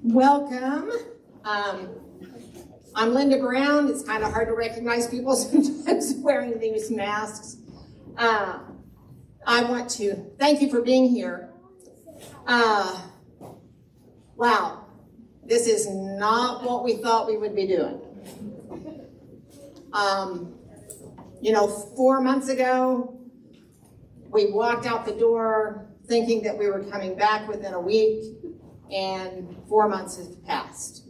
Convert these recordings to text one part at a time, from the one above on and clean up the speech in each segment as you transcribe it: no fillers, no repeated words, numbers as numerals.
Welcome. I'm Linda Brown. It's kind of hard to recognize people sometimes wearing these masks. I want to thank you for being here. Wow, this is not what we thought we would be doing. 4 months ago, we walked out the door thinking that we were coming back within a week, and 4 months have passed.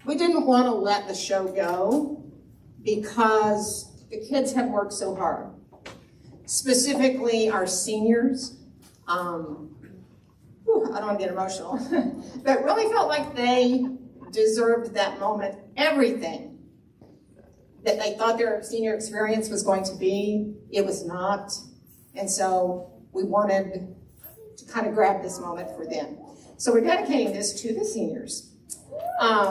We didn't want to let the show go because the kids have worked so hard. Specifically, our seniors. I don't want to get emotional, but really felt like they deserved that moment. Everything that they thought their senior experience was going to be, it was not. And so we wanted to kind of grab this moment for them. So we're dedicating this to the seniors. So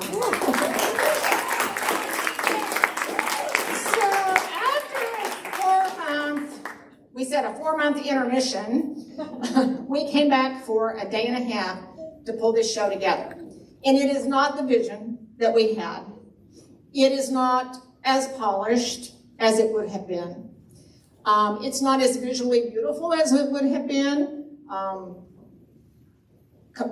after we said a 4-month intermission, we came back for a day and a half to pull this show together. And it is not the vision that we had. It is not as polished as it would have been. It's not as visually beautiful as it would have been.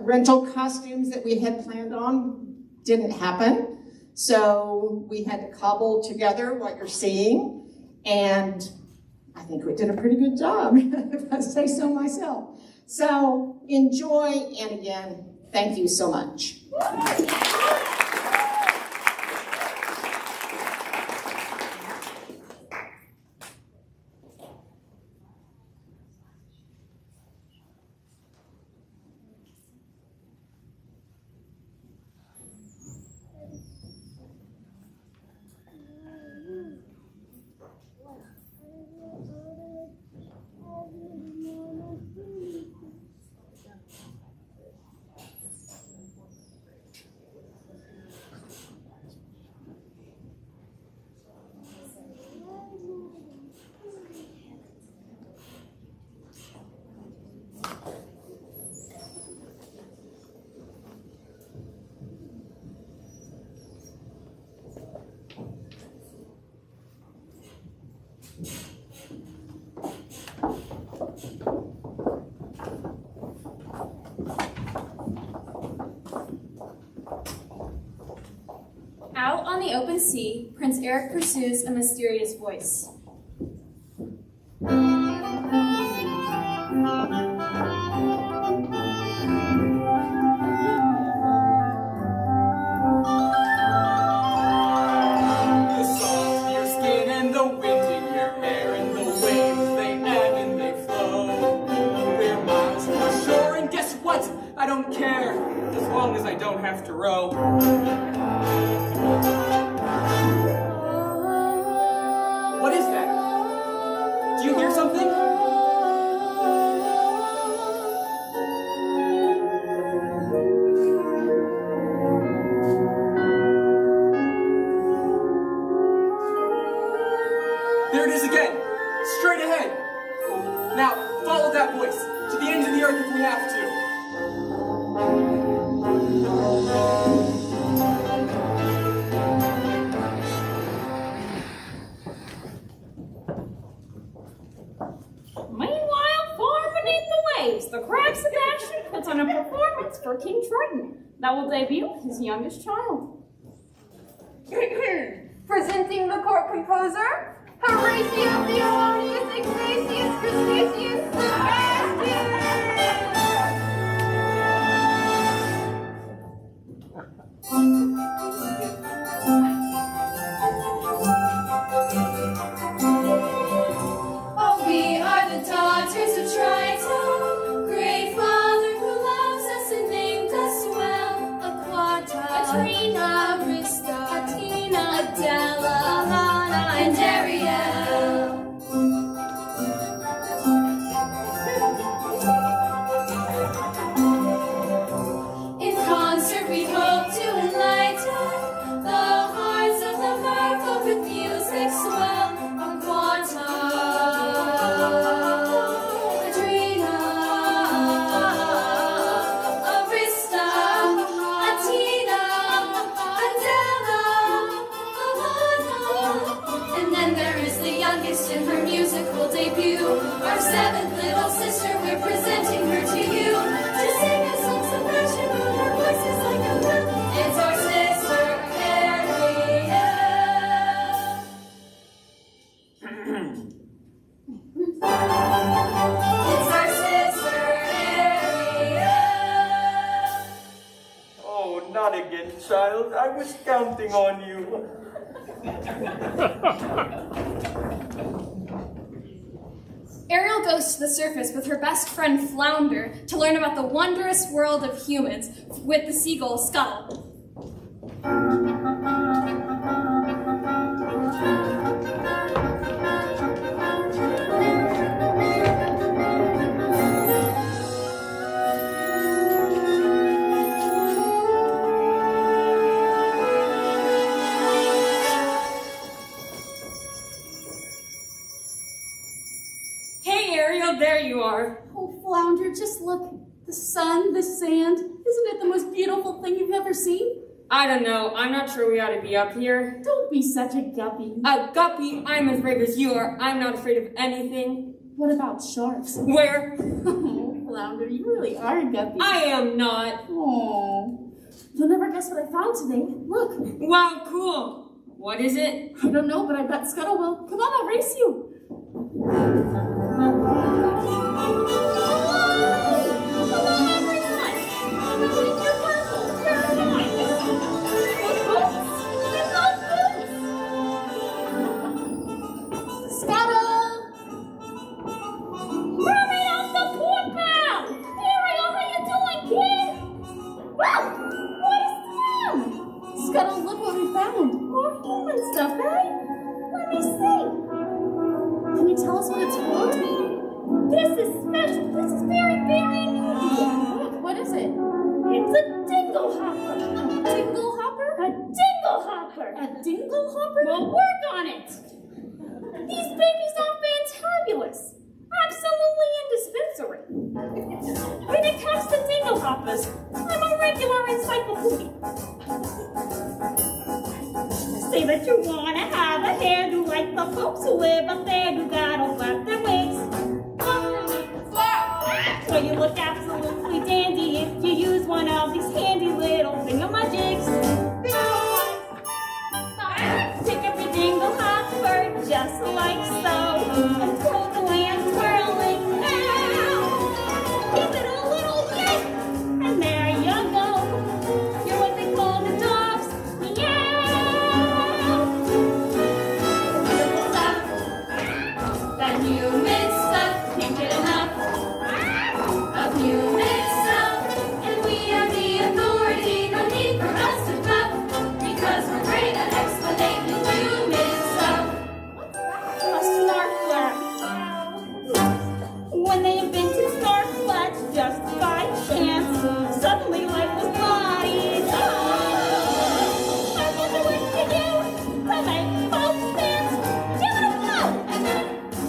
Rental costumes that we had planned on didn't happen. So we had to cobble together what you're seeing. And I think we did a pretty good job, if I say so myself. So enjoy, and again, thank you so much. Out on the open sea, Prince Eric pursues a mysterious voice. Have to row. What is that? Do you hear something? There it is again, straight ahead. Now, follow that voice to the ends of the earth if we have to. The crab Sebastian puts on a performance for King Triton that will debut his youngest child. Presenting the court composer, Horatio, Theodosius, Ignatius, Crustaceus, Sebastian! Oh, we are the daughters of Triton, great Father who loves us and named us well. Aquata, Atrina, Arista, Athena, Adela, Lana, and Ariel. In concert we hope to enlighten the hearts of the merfolk with music swell. Aquata, Adrena, Arista, Athena, Adela, Alana. And then there is the youngest in her musical debut, our seventh little sister. We're presenting her to you to sing us songs of passion with her voices like a bell. It's our sister Ariel. It's our sister Ariel. Oh, not again, child. I was counting on you. Ariel goes to the surface with her best friend Flounder to learn about the wondrous world of humans with the seagull Scuttle. Hey, Ariel, there you are. Oh, Flounder, just look. The sun, the sand. Isn't it the most beautiful thing you've ever seen? I don't know. I'm not sure we ought to be up here. Don't be such a guppy. Guppy, I'm as brave as you are. I'm not afraid of anything. What about sharks? Where? Oh, Flounder, you really are a guppy. I am not. Oh. You'll never guess what I found today. Look. Wow, cool. What is it? I don't know, but I bet Scuttle will. Come on, I'll race you. Scuttle, look what we found. More human stuff, eh? Let me see. Can you tell us what it's for? This is special. This is very, very new. Look, what is it? It's a dingle hopper. A dingle hopper? A dingle hopper. A dingle hopper? We'll work on it. These babies are fantabulous. Absolutely indispensable. When it comes to dingle hoppers, I'm a regular encyclopedia. Say that you wanna have a hairdo like the folks who live up there who gotta flap their wigs. So you look absolutely dandy if you use one of these handy little thingamajigs. Pick up your dingle hopper just like so, and pull the land twirling now. Give it a little yank, and there you go. You're what they call the dogs. Meow. Stuff that human stuff can't get enough of human stuff, and we are the authority. No need for us to bluff, because we're great at explaining human stuff. A snark flap. When they invented snark flaps just by chance, suddenly life was bodies. Oh, I wonder what to do to make folks dance. Give it a go, and then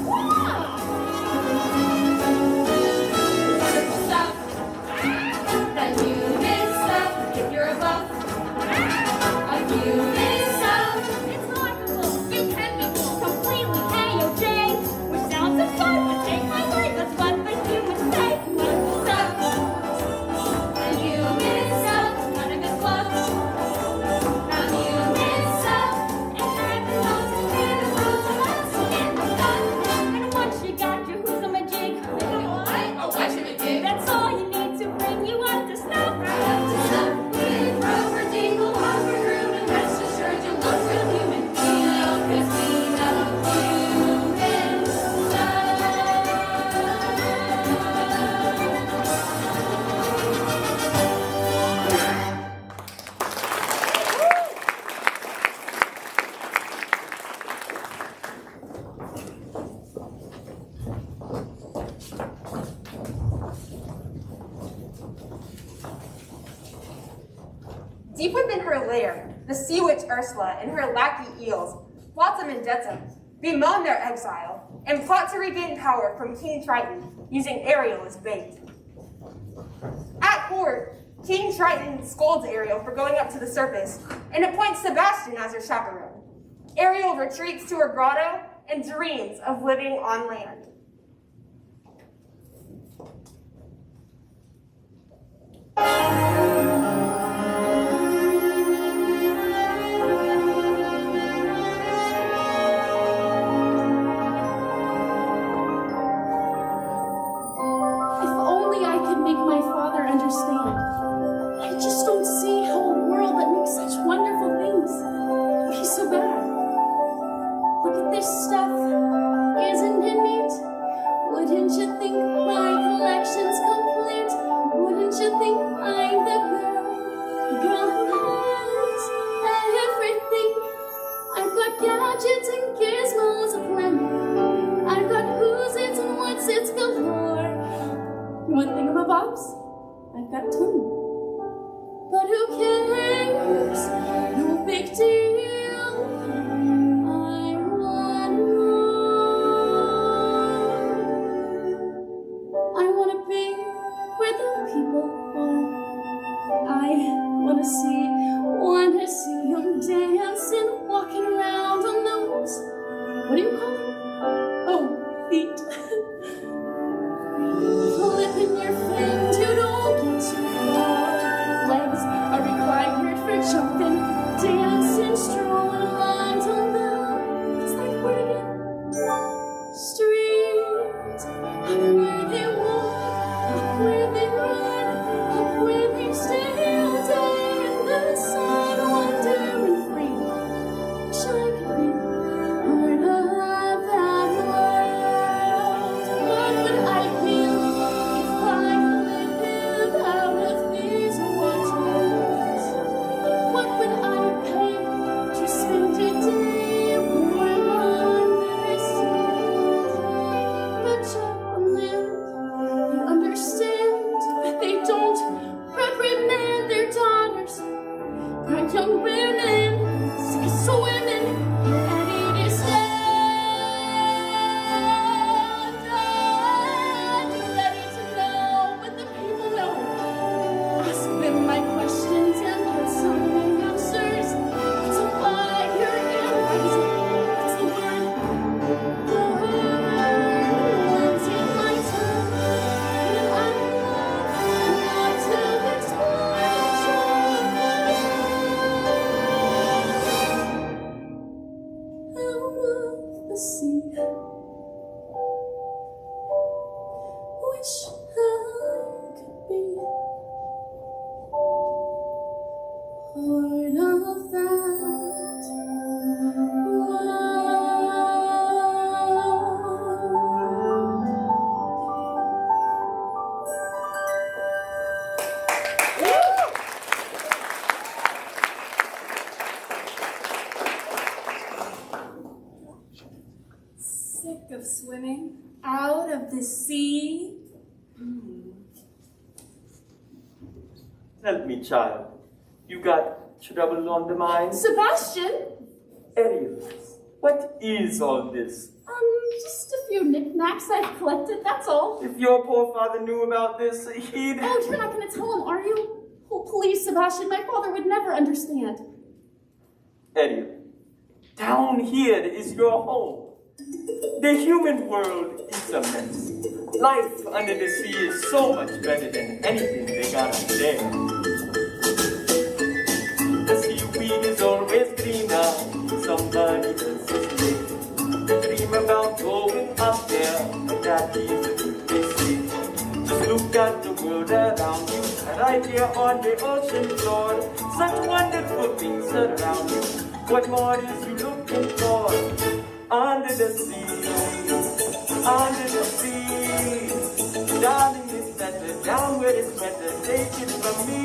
wow! Deep within her lair, the sea witch Ursula and her lackey eels, Flotsam and Jetsam, bemoan their exile and plot to regain power from King Triton, using Ariel as bait. At court, King Triton scolds Ariel for going up to the surface and appoints Sebastian as her chaperone. Ariel retreats to her grotto and dreams of living on land. Understand. I just don't see how a world that makes such wonderful things can be so bad. Look at this stuff. Isn't it neat? Wouldn't you think my collection's complete? Wouldn't you think I'm the girl who has everything? I've got gadgets and gizmos aplenty. I've got who's its and what's its galore. You want thingamabobs? I've got 20. But who cares? No big deal. I want more. I want to be where the people are. I want to see them dancing, walking around on those, what do you call them? Oh, feet. Flipping your fins, you don't get too far. Legs are required for jumping, dancing, strolling around on the, what's that word again? Street. Up where they walk, up where they run, up where they stay all day in the sun, wandering free. Wish I could be part of that world. What would I feel if I lived out of these waters? What would I pay to spend a day warm on this sea? But on land, they understand that they don't reprimand their daughters. Bright young women, sick women, ready to stand, ready to know what the people know. Ask them my questions and get some answers. It's a fire and rising. It's the word. The words in my tongue. And I love to explore out of the sea. Wish I could be part of that Sick of swimming out of the sea. Tell me, child, you got trouble on the mind? Sebastian? Ariel, what is all this? Just a few knickknacks I've collected, that's all. If your poor father knew about this, he'd... Oh, you're not going to tell him, are you? Oh, please, Sebastian, my father would never understand. Ariel, down here is your home. The human world is a mess. Life under the sea is so much better than anything they got up there. The seaweed is always greener. Somebody else's day. Dream about going up there, but that isn't they say. Just look at the world around you, right here on the ocean floor. Such wonderful things around you. What more is you looking for? Under the sea, under the sea. Darling, it's better down where it's better. Take it from me.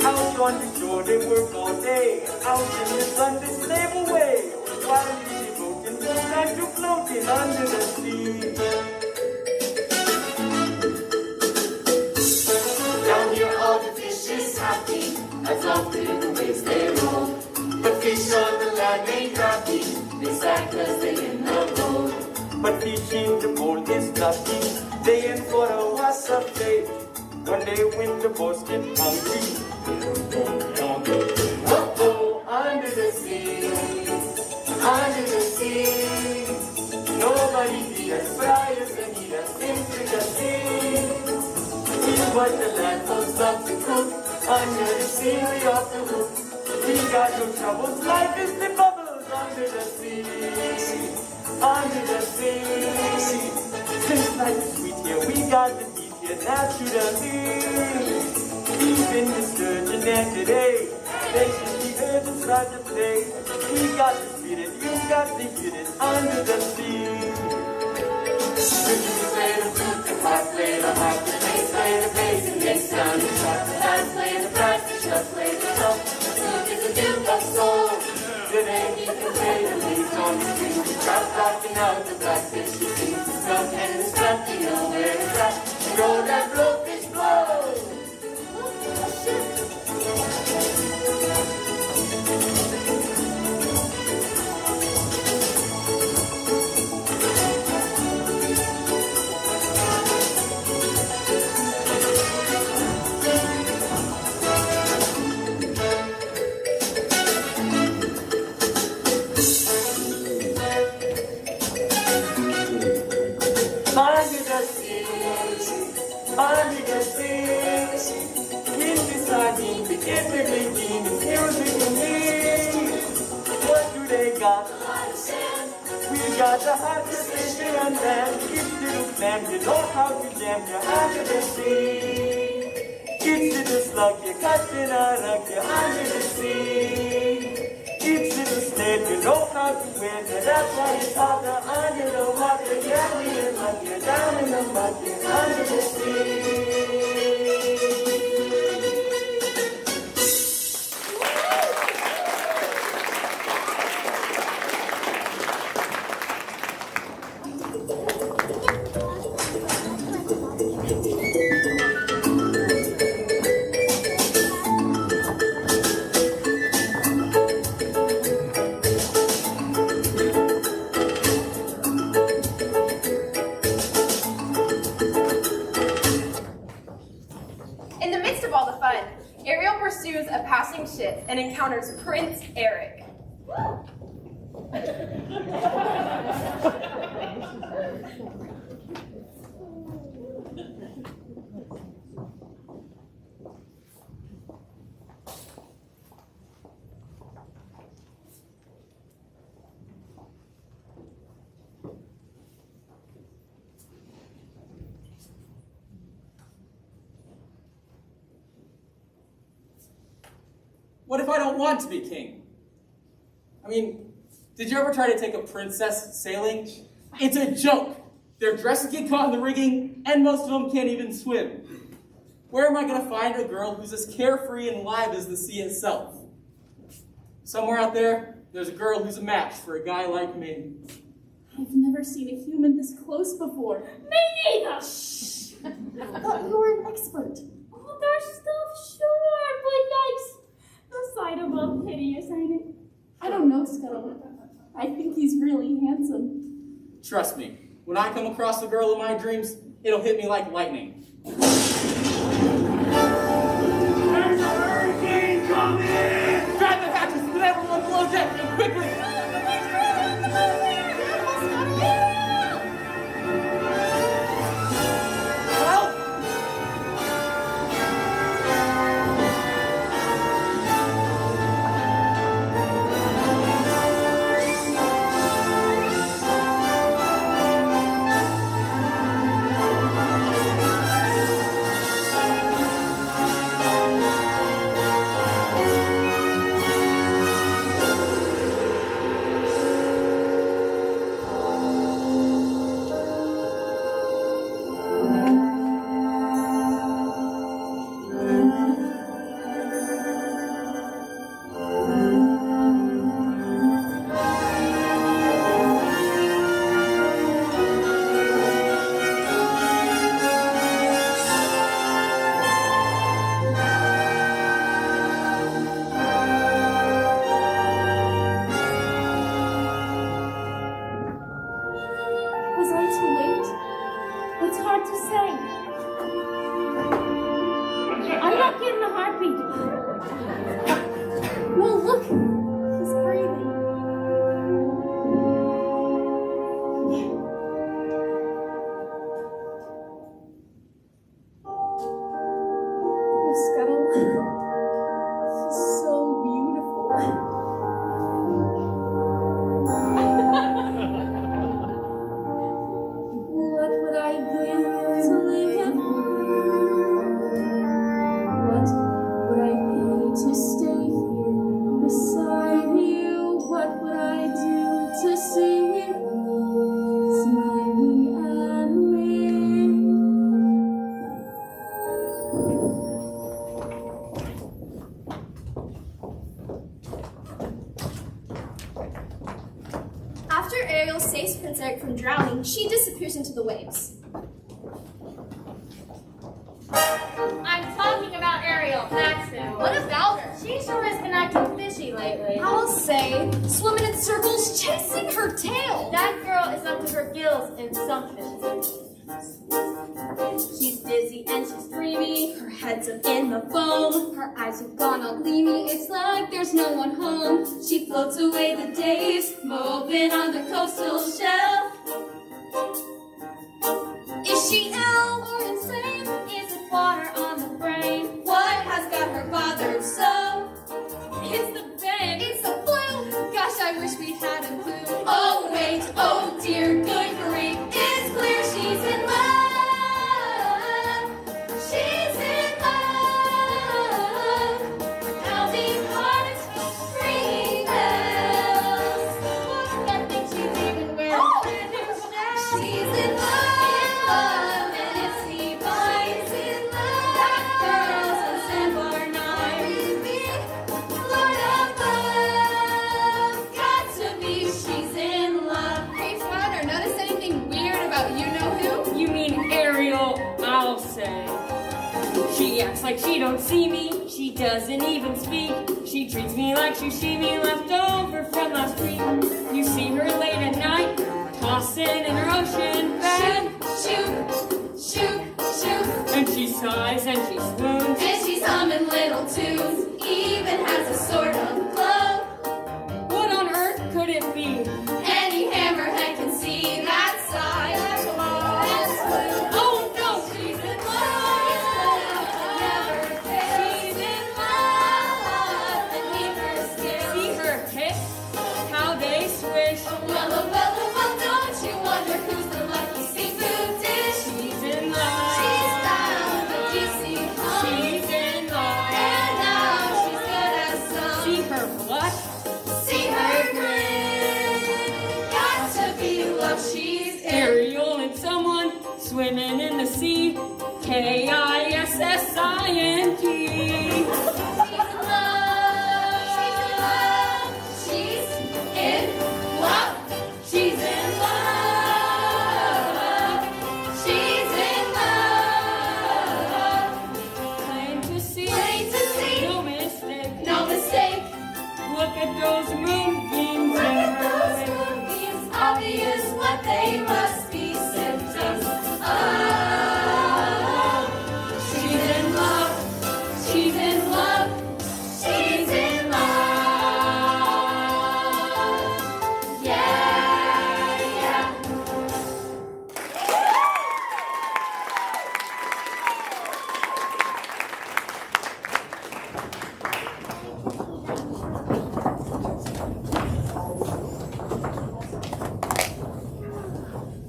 Out on the shore they work all day. Out in the sun they slave away. While we devoting the time to floating under the sea. Down here all the fish is happy. As long lucky. They in for a what's up day. One day when the boys get hungry. Oh, under the sea, under the sea. Nobody be as bright as Anita's intricacy. We what the land folks love to cook. Under the sea, we off the hook. We got no troubles. Life is the bubbles under the sea. Under the sea. Since life is sweet here, we got the beat here naturally. Even the sturgeon and today, they should be heard inside the play. We got to beat it, you got to hit it under the sea. We play the flute, the pipe, play the harp, the bass, play the bass, and they sound the sharp. The bass play the brass, the sharp play the top. The flute is a duke of soul. Today he can play the leaves on the street. The trout rocking out the blackfish, he sings the skunk and the skunk, you know where it's at. And go that blowfish blow. Under the sea, in the sardine, the every bean is music to me. What do they got? We got the hottest fish and land. It's little clam, you know how to jam. You're under the sea. It's little slug, you catch in a rug. You're under the sea. It's little snake, you know how to win. That's why it's hotter under the water. Yeah, we are like you're down in the mud. You're under the sea. Ship and encounters Prince Eric. What if I don't want to be king? I mean, did you ever try to take a princess sailing? It's a joke. Their dresses get caught in the rigging, and most of them can't even swim. Where am I going to find a girl who's as carefree and live as the sea itself? Somewhere out there, there's a girl who's a match for a guy like me. I've never seen a human this close before. Me neither! Shh! I thought you were an expert. Oh, their stuff, sure, but yikes. The sight of a hideous, ain't it? I don't know, Scuttle. I think he's really handsome. Trust me, when I come across the girl of my dreams, it'll hit me like lightning. There's a hurricane coming! Drive the hatches and everyone blow deck and quickly! It's hard to say. I'm not getting a heartbeat. No, look. He's breathing. Your scuttle. He's so beautiful. What would I give to live? What would I pay to stay here beside you? What would I do to see you smiling at me? After Ariel saves Prince Eric from drowning, she disappears into the waves. I'm talking about Ariel, that's who. What about her? She sure has been acting fishy lately. I'll say, swimming in circles, chasing her tail. That girl is up to her gills in something. She's dizzy and she's dreamy. Her head's up in the foam. Her eyes have gone all gleamy. It's like there's no one home. She floats away the days, moving on the coastal shelf. Is she ill or insane? Is it water on the brain? What has got her bothered so? It's the bend. It's the flu. Gosh, I wish we had a clue. Oh wait, oh dear, good grief. It's clear she's in love. She's in love. Pounding hearts, ringing bells. I think she's even wearing Oh! sandals now. She's in love, and it's divine. She's in love. That girl's a Sandbar 9. Lord of love, got to be. She's in love. Hey, Swatter, notice anything weird about you know who? You mean Ariel, I'll say. She acts like she don't see me. She doesn't even speak. She treats me like sashimi left over from last week. You see her late at night, tossing in her ocean bed. Shoot, shoot, shoot. And she sighs and she swoons. And she's humming little tunes. Even has a sort of glow. What on earth could it be? Any hammerhead can see that sigh. That swoon. Oh no! She's in love. Never fails. She's in love. And leave her scared. See her hips, how they swish. Well, oh, well, oh, well, don't you wonder who's the lucky seafood dish? She's in love. She's found a DC home. She's in love. And now she's good as some. See her blush. See her grin. Got to be love. She's in. Ariel and someone swimming in the sea. Kissint. She's in love. She's in love. She's in love. She's in love. She's in love. Plain to see. Plain to see. No mistake. No mistake. Look at those moonbeams Look in at her those wake. moonbeams. Obvious what they must be symptoms of. She's in love. She's in love. She's in love. Yeah, yeah.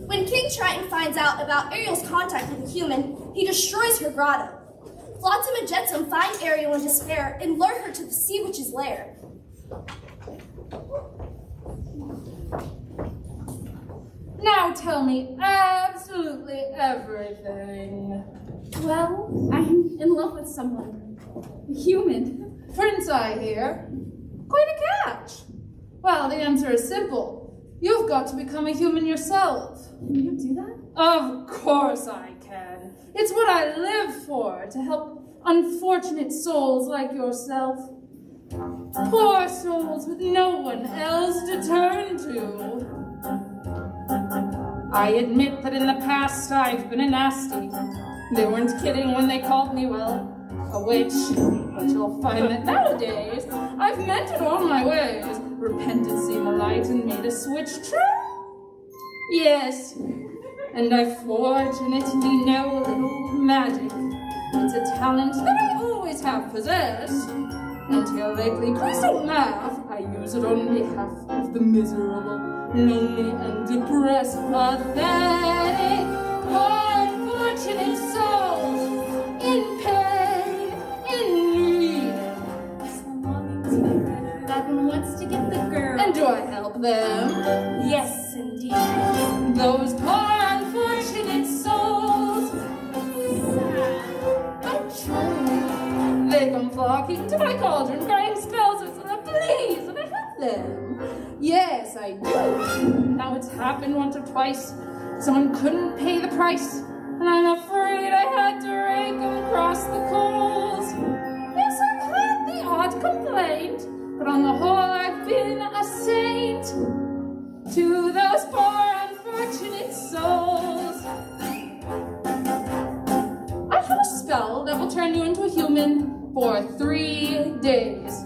When King Triton finds out about Ariel's contact with a human, he destroys her grotto. Flotsam and Jetsam find Ariel in despair and lure her to the sea witch's lair. Now tell me absolutely everything. Well, I'm in love with someone. A human. Prince, I hear. Quite a catch. Well, the answer is simple. You've got to become a human yourself. Can you do that? Of course I can. It's what I live for, to help unfortunate souls like yourself. Poor souls with no one else to turn to. I admit that in the past I've been a nasty. They weren't kidding when they called me, well, a witch. But you'll find that nowadays I've mended all my ways. Repented, seen the light, and made a switch true. Yes, and I fortunately know a little magic. It's a talent that I always have possessed. Until lately, please don't laugh. I use it on behalf of the miserable, lonely, and depressed, pathetic, unfortunate souls in pain, in need. So longing to get rid of that one wants to get the girl. And do I help them? Yes, indeed. Those poor unfortunate souls. But true. They come flocking to my cauldron, crying spells of please, and I help them. Yes, I do. Now it's happened once or twice. Someone couldn't pay the price, and I'm afraid I had to rake them across the coals. Yes, I've had the odd complaint, but on the whole I've been a saint to those poor unfortunate souls. I have a spell that will turn you into a human for 3 days.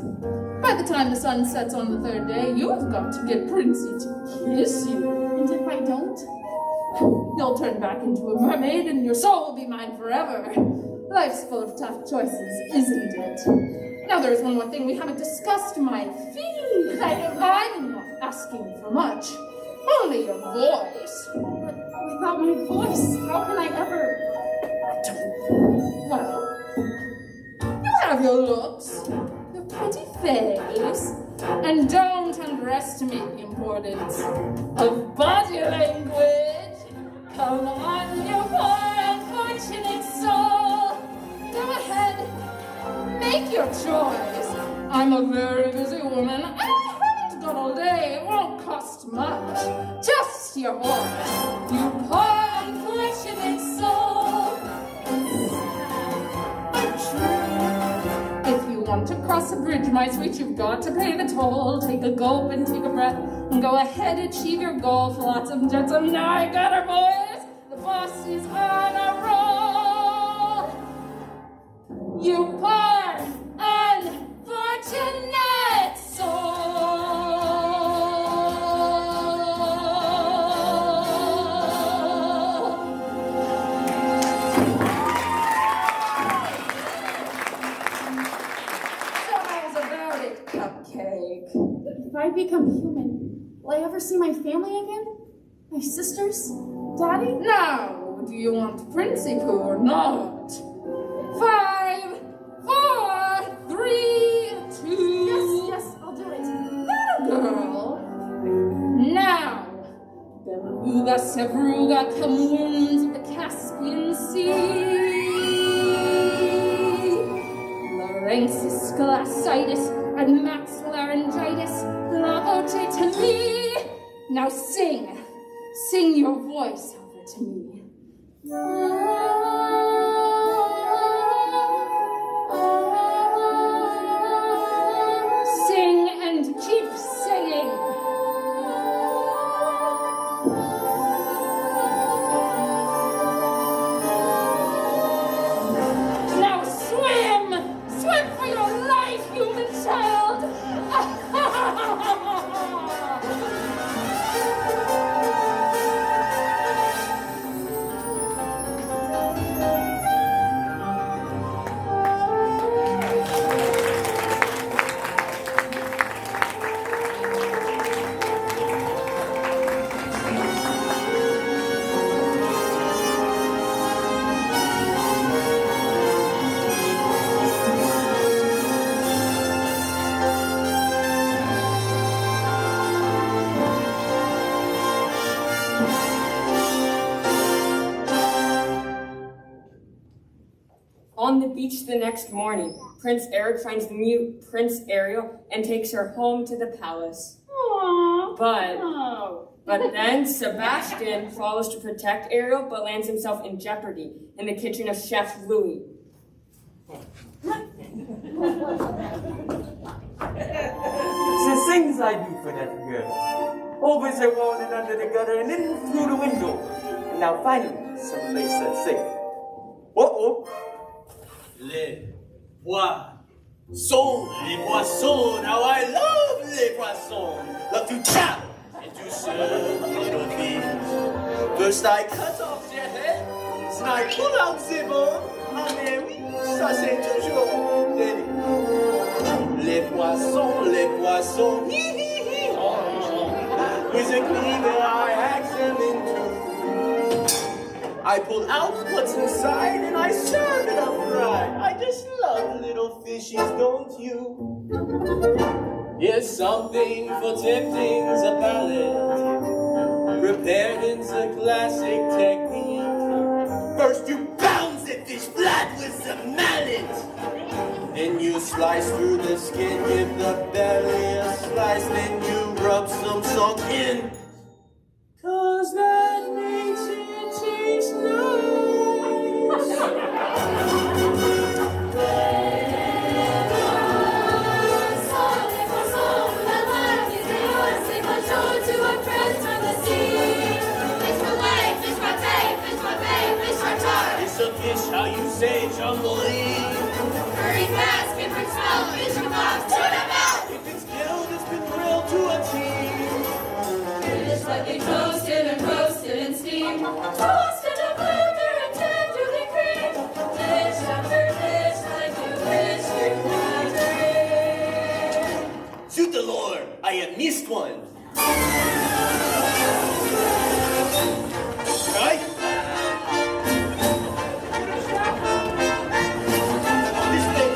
By the time the sun sets on the 3rd day, you've got to get Princey to kiss you. And if I don't? You'll turn back into a mermaid and your soul will be mine forever. Life's full of tough choices, isn't it? Now there's one more thing we haven't discussed, my feet. I'm not asking for much. Only your voice. But without my voice, how can I ever... Well, you have your looks, your pretty face, and don't underestimate the importance of body language. Come on, you poor unfortunate soul. Go ahead, make your choice. I'm a very busy woman. I haven't got all day. It won't cost much. Just your voice, you poor unfortunate soul. If you want to cross a bridge, my sweet, you've got to pay the toll. Take a gulp and take a breath, and go ahead, achieve your goal. Flotsam, jetsam, now I got her, boys. The boss is on a roll. You poor, unfortunate soul. If I become human, will I ever see my family again? My sisters? Daddy? Now, do you want Princey Pooh or not? 5, 4, 3, 2. Yes, I'll do it. Little girl. Now, Beluga, Sevruga, Camoons of the Caspian Sea. Larynxis, Scolacitis, and maxillaryngitis, lavote to me. Now sing your voice over to me. Sing and keep singing. Now swim for your life, human child. On the beach the next morning, Prince Eric finds the mute Prince Ariel and takes her home to the palace. Aww. But then Sebastian follows to protect Ariel, but lands himself in jeopardy in the kitchen of Chef Louis. The things I do for that girl. Over the wall and under the gutter and in through the window. And now finally, someplace that's safe. Uh-oh. Les poissons, les poissons. Now I love les poissons. Love to chop and to serve little fish. First I cut off their head, then I pull out the bone. Ah mais oui, ça c'est toujours délicieux. Les poissons, hi hi hi, oh, oh. With a cleaver I hack them in two. I pull out what's inside and I serve it up right. I just love little fishies, don't you? Here's something for tempting the palate, prepared in the classic technique. First you pound the fish flat with the mallet. Then you slice through the skin, give the belly a slice, then you rub some salt in. 'Cause that makes it taste nice. To our friends from the sea. Fish fillet, fish pate, fish buffet, fish tartare. It's a fish, how you say, jumbly. Curry fast, different smell, fish kebabs, tuna melt. If it's killed, it's been grilled to a T. Fish like they toasted and roasted and steamed. Toasted and flavor and tenderly creamed. Dish after dish like you wish you could dream. Shoot the Lord, I have missed one. Right? This way.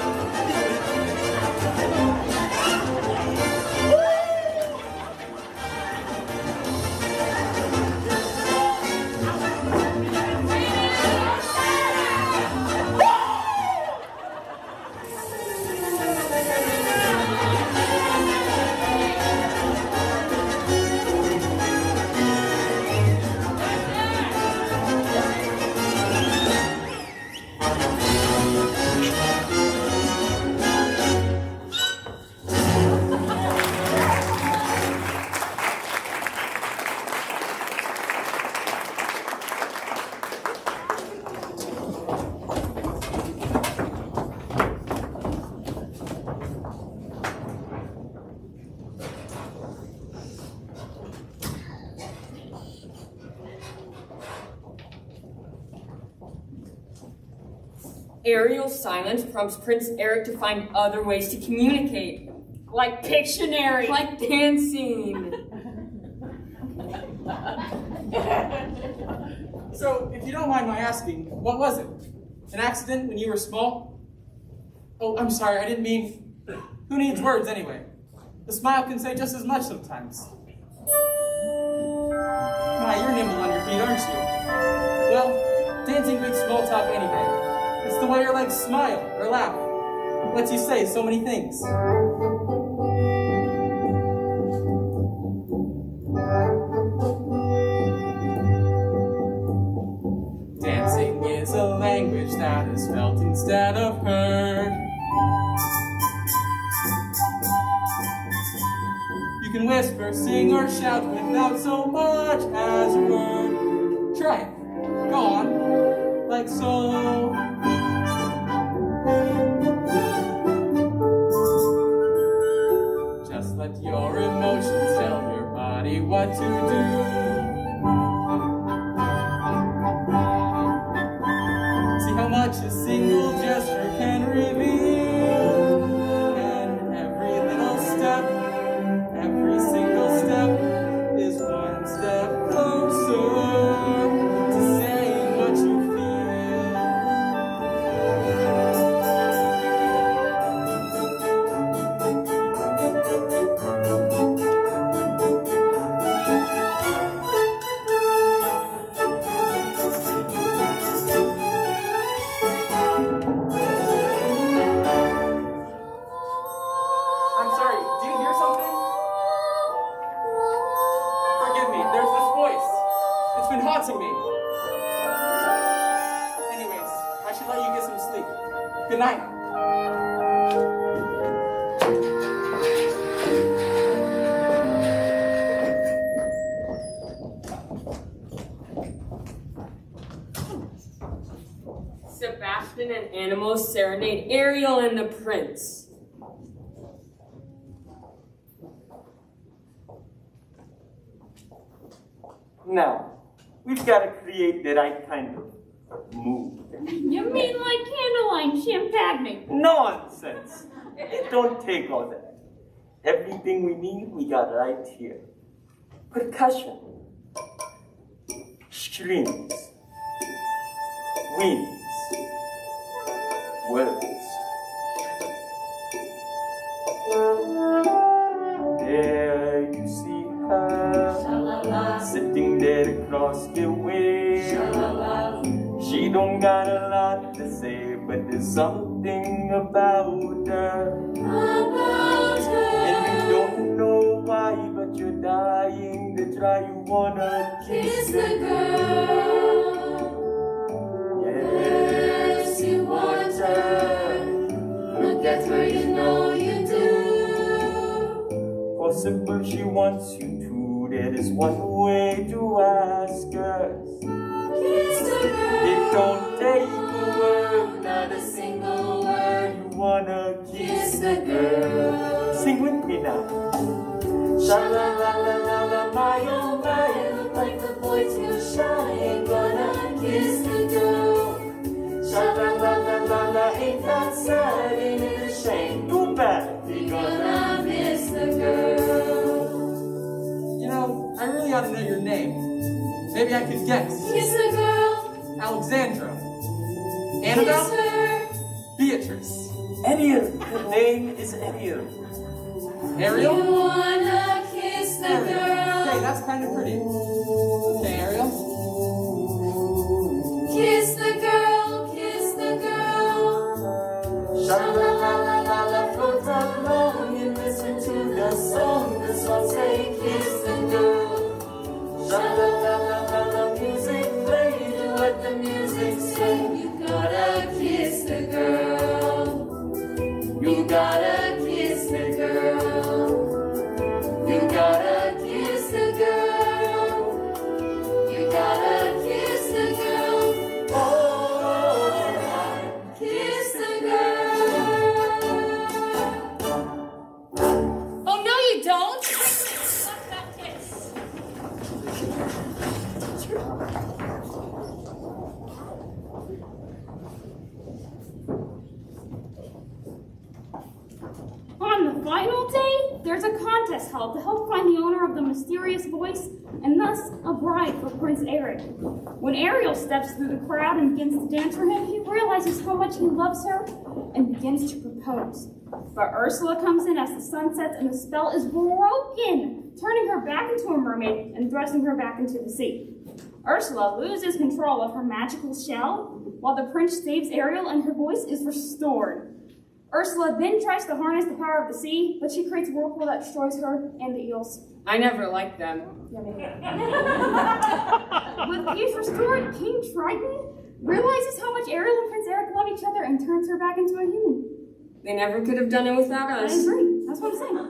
Ariel's silence prompts Prince Eric to find other ways to communicate. Like Pictionary. Like dancing. So, if you don't mind my asking, what was it? An accident when you were small? Oh, I'm sorry, I didn't mean... Who needs words anyway? A smile can say just as much sometimes. My, you're nimble on your feet, aren't you? Well, dancing beats small talk any day. It's the way your legs smile or laugh. It lets you say so many things. Dancing is a language that is felt instead of heard. You can whisper, sing, or shout without so much as a word. Try it. Go on. Like so. Just let your emotions tell your body what to do. See how much a single gesture can reveal. And every little step, every single step is one step closer to saying what you feel. I'm sorry, do you hear something? Forgive me, there's this voice. It's been haunting me. Anyways, I should let you get some sleep. Good night. Sebastian and Animals serenade Ariel and the Prince. Now, we've got to create the right kind of mood. You mean like candlelight champagne? Nonsense! It don't take all that. Everything we need, we got right here. Percussion, strings, winds, words. There you see her, sitting there across the way. She don't got a lot to say, but there's something about her. And you don't know why, but you're dying to try. You wanna kiss the girl. Yes, you want her. Look at her, you know you do. Possible she wants you to. There is one way to ask her. Kiss the girl. It don't take a word, not a single word. You wanna kiss the girl. Sing with me now. Sha-la-la-la-la-la, my oh my. Look like the boy too shy, ain't gonna kiss the girl. Sha-la-la-la-la-la, ain't that sad, ain't it a shame? Too bad, we gonna miss the girl. You know, I really ought to know your name. Maybe I could guess. Kiss the girl. Alexandra. Kiss Annabelle? her. Beatrice. Ariel, her name is Ariel. Ariel? You wanna kiss the Ariel. girl. Okay, that's kind of pretty. Okay, Ariel. Kiss the girl. Kiss the girl. Sha-la-la-la-la-la, float along and listen to the song. The song say kiss the girl. Sha-la-la-la-la-la, music play, do what the music say. You gotta kiss the girl. You gotta kiss the girl. You gotta kiss the girl. You gotta kiss the girl. Oh, kiss the girl. Oh, no, you don't! Fuck that kiss. On the final day, there's a contest held to help find the owner of the mysterious voice and thus a bride for Prince Eric. When Ariel steps through the crowd and begins to dance for him, he realizes how much he loves her and begins to propose. But Ursula comes in as the sun sets and the spell is broken, turning her back into a mermaid and thrusting her back into the sea. Ursula loses control of her magical shell, while the prince saves Ariel and her voice is restored. Ursula then tries to harness the power of the sea, but she creates a whirlpool that destroys her and the eels. I never liked them. With peace restored, King Triton realizes how much Ariel and Prince Eric love each other and turns her back into a human. They never could have done it without I us. agree. That's what I'm saying.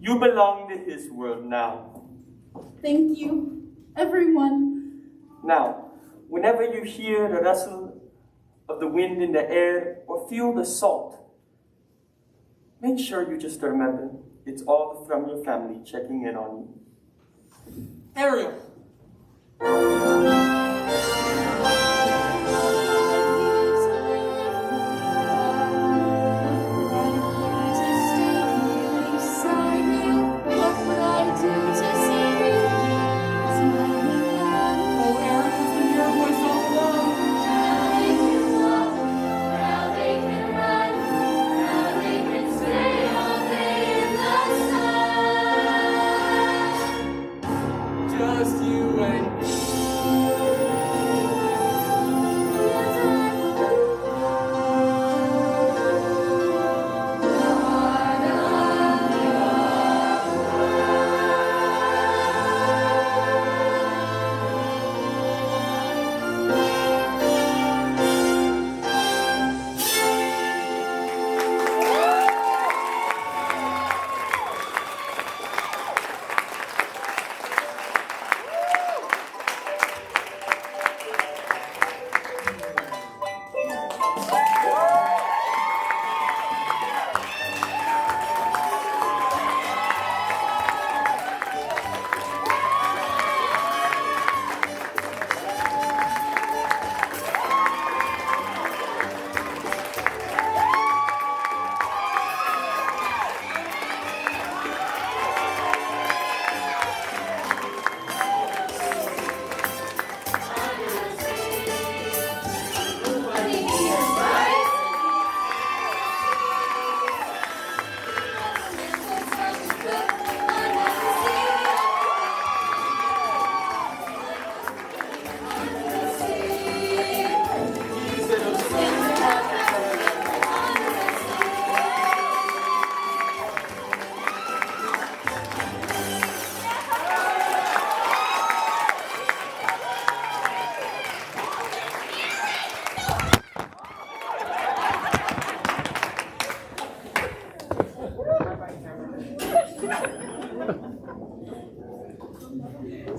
You belong to his world now. Thank you, everyone. Now, whenever you hear the rustle of the wind in the air or feel the salt, make sure you just remember it's all from your family checking in on you. Ariel. Just you and me.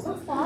So far.